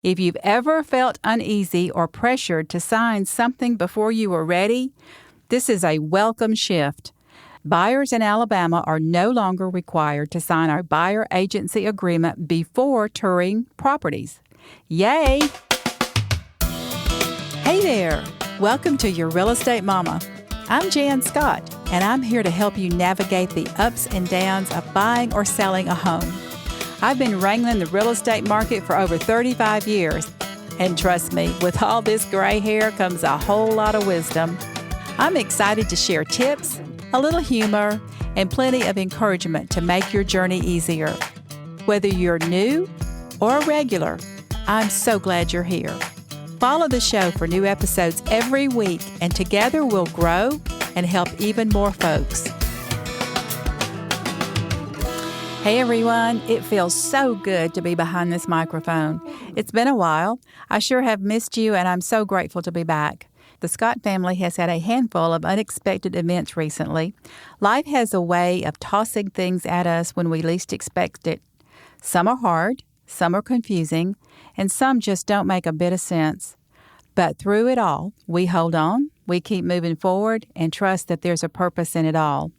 If you've ever felt uneasy or pressured to sign something before you were ready, this is a welcome shift. Buyers in Alabama are no longer required to sign our buyer agency agreement before touring properties. Yay! Hey there! Welcome to Your Real Estate Mama. I'm Jan Scott, and I'm here to help you navigate the ups and downs of buying or selling a home. I've been wrangling the real estate market for over 35 years, and trust me, with all this gray hair comes a whole lot of wisdom. I'm excited to share tips, a little humor, and plenty of encouragement to make your journey easier. Whether you're new or a regular, I'm so glad you're here. Follow the show for new episodes every week, and together we'll grow and help even more folks. Hey everyone, it feels so good to be behind this microphone. It's been a while. I sure have missed you, and I'm so grateful to be back. The Scott family has had a handful of unexpected events recently. Life has a way of tossing things at us when we least expect it. Some are hard, some are confusing, and some just don't make a bit of sense. But through it all, we hold on, we keep moving forward, and trust that there's a purpose in it all.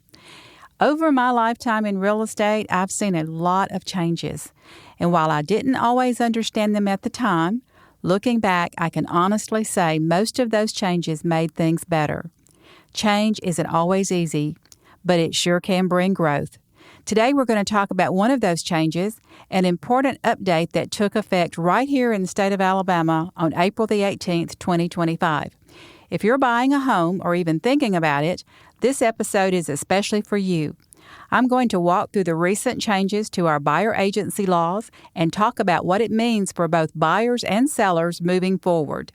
Over my lifetime in real estate, I've seen a lot of changes. And while I didn't always understand them at the time, looking back, I can honestly say most of those changes made things better. Change isn't always easy, but it sure can bring growth. Today, we're going to talk about one of those changes, an important update that took effect right here in the state of Alabama on April the 18th, 2025. If you're buying a home or even thinking about it, this episode is especially for you. I'm going to walk through the recent changes to our buyer agency laws and talk about what it means for both buyers and sellers moving forward.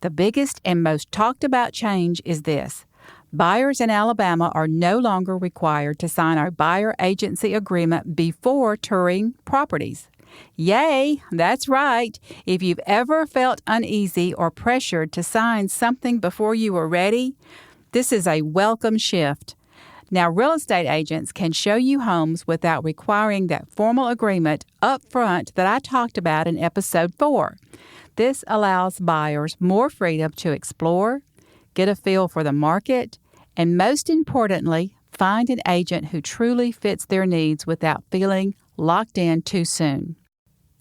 The biggest and most talked about change is this. Buyers in Alabama are no longer required to sign our buyer agency agreement before touring properties. Yay! That's right. If you've ever felt uneasy or pressured to sign something before you were ready, this is a welcome shift. Now, real estate agents can show you homes without requiring that formal agreement up front that I talked about in Episode 4. This allows buyers more freedom to explore, get a feel for the market, and most importantly, find an agent who truly fits their needs without feeling locked in too soon.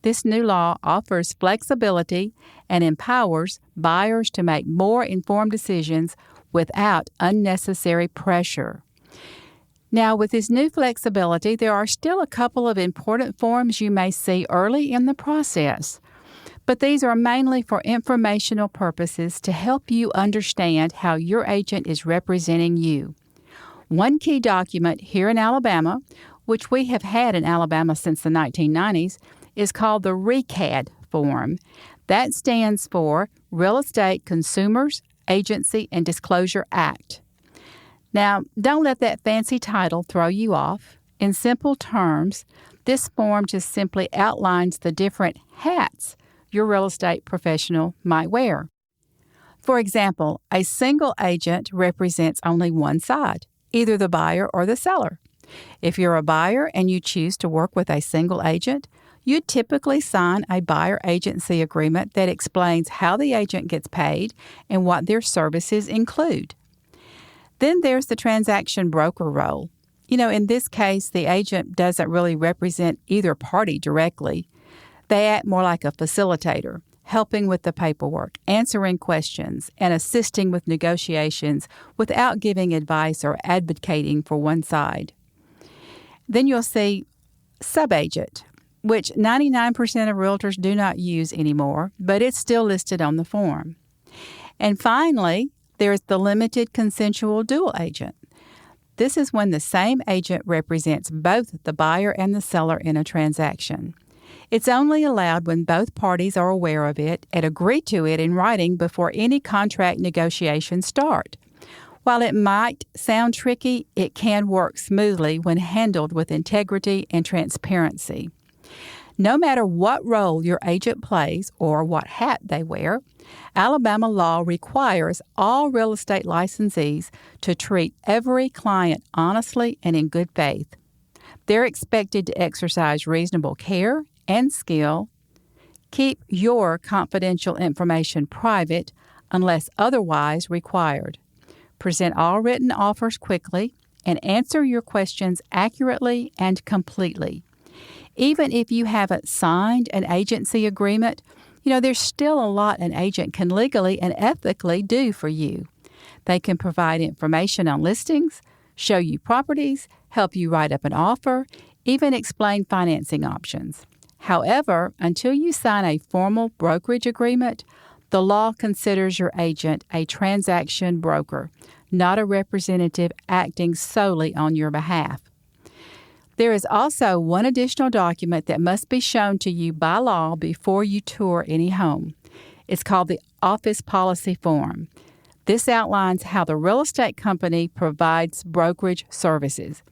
This new law offers flexibility and empowers buyers to make more informed decisions without unnecessary pressure. Now, with this new flexibility, there are still a couple of important forms you may see early in the process, but these are mainly for informational purposes to help you understand how your agent is representing you. One key document here in Alabama, which we have had in Alabama since the 1990s, is called the RECAD form. That stands for Real Estate Consumers Agency and Disclosure Act. Now, don't let that fancy title throw you off. In simple terms, this form just simply outlines the different hats your real estate professional might wear. For example, a single agent represents only one side, either the buyer or the seller. If you're a buyer and you choose to work with a single agent, you typically sign a buyer agency agreement that explains how the agent gets paid and what their services include. Then there's the transaction broker role. In this case, the agent doesn't really represent either party directly. They act more like a facilitator, helping with the paperwork, answering questions, and assisting with negotiations without giving advice or advocating for one side. Then you'll see subagent, which 99% of realtors do not use anymore, but it's still listed on the form. And finally, there's the limited consensual dual agent. This is when the same agent represents both the buyer and the seller in a transaction. It's only allowed when both parties are aware of it and agree to it in writing before any contract negotiations start. While it might sound tricky, it can work smoothly when handled with integrity and transparency. No matter what role your agent plays or what hat they wear, Alabama law requires all real estate licensees to treat every client honestly and in good faith. They're expected to exercise reasonable care and skill, Keep your confidential information private unless otherwise required. Present all written offers quickly and answer your questions accurately and completely. Even if you haven't signed an agency agreement, there's still a lot an agent can legally and ethically do for you. They can provide information on listings, show you properties, help you write up an offer, even explain financing options. However, until you sign a formal brokerage agreement, the law considers your agent a transaction broker, not a representative acting solely on your behalf. There is also one additional document that must be shown to you by law before you tour any home. It's called the Office Policy Form. This outlines how the real estate company provides brokerage services.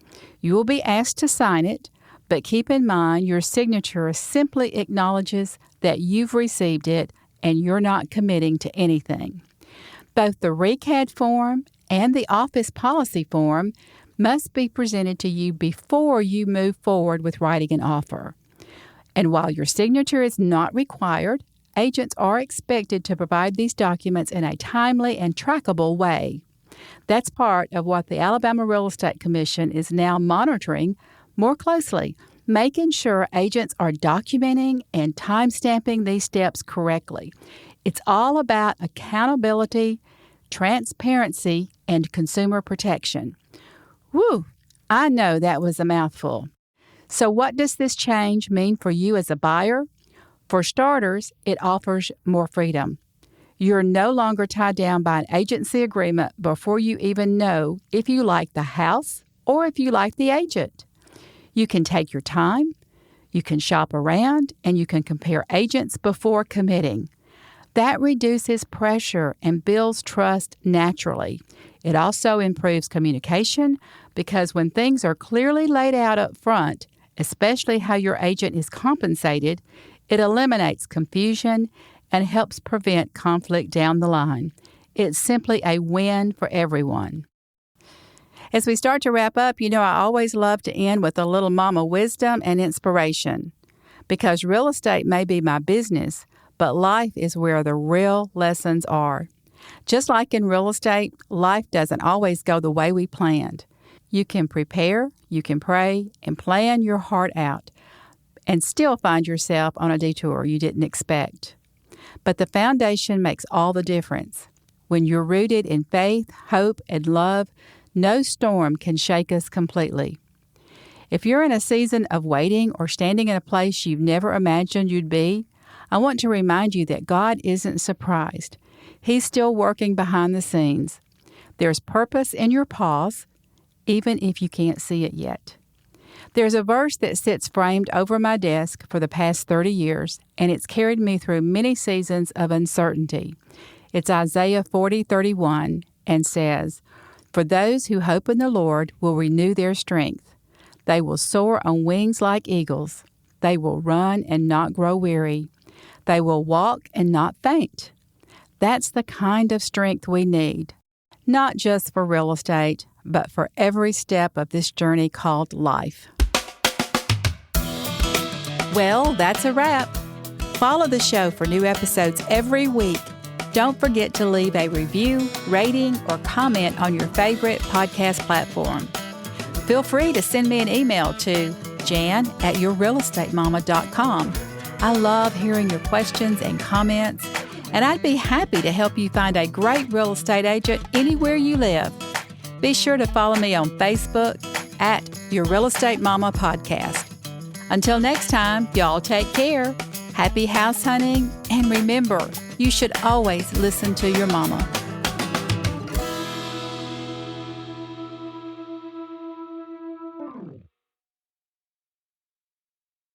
You will be asked to sign it, but keep in mind your signature simply acknowledges that you've received it and you're not committing to anything. Both the RECAD form and the Office Policy Form must be presented to you before you move forward with writing an offer. And while your signature is not required, agents are expected to provide these documents in a timely and trackable way. That's part of what the Alabama Real Estate Commission is now monitoring more closely, making sure agents are documenting and time-stamping these steps correctly. It's all about accountability, transparency, and consumer protection. Whew, I know that was a mouthful. So what does this change mean for you as a buyer? For starters, it offers more freedom. You're no longer tied down by an agency agreement before you even know if you like the house or if you like the agent. You can take your time, you can shop around, and you can compare agents before committing. That reduces pressure and builds trust naturally. It also improves communication because when things are clearly laid out up front, especially how your agent is compensated, it eliminates confusion and helps prevent conflict down the line. It's simply a win for everyone. As we start to wrap up, I always love to end with a little mama wisdom and inspiration. Because real estate may be my business, but life is where the real lessons are. Just like in real estate, life doesn't always go the way we planned. You can prepare, you can pray, and plan your heart out, and still find yourself on a detour you didn't expect. But the foundation makes all the difference. When you're rooted in faith, hope, and love, no storm can shake us completely. If you're in a season of waiting or standing in a place you've never imagined you'd be, I want to remind you that God isn't surprised. He's still working behind the scenes. There's purpose in your pause, even if you can't see it yet. There's a verse that sits framed over my desk for the past 30 years, and it's carried me through many seasons of uncertainty. It's Isaiah 40:31 and says, "For those who hope in the Lord will renew their strength. They will soar on wings like eagles. They will run and not grow weary. They will walk and not faint." That's the kind of strength we need, not just for real estate, but for every step of this journey called life. Well, that's a wrap. Follow the show for new episodes every week. Don't forget to leave a review, rating, or comment on your favorite podcast platform. Feel free to send me an email to jan@yourrealestatemama.com. I love hearing your questions and comments, and I'd be happy to help you find a great real estate agent anywhere you live. Be sure to follow me on Facebook at Your Real Estate Mama Podcast. Until next time, y'all take care. Happy house hunting, and remember, you should always listen to your mama.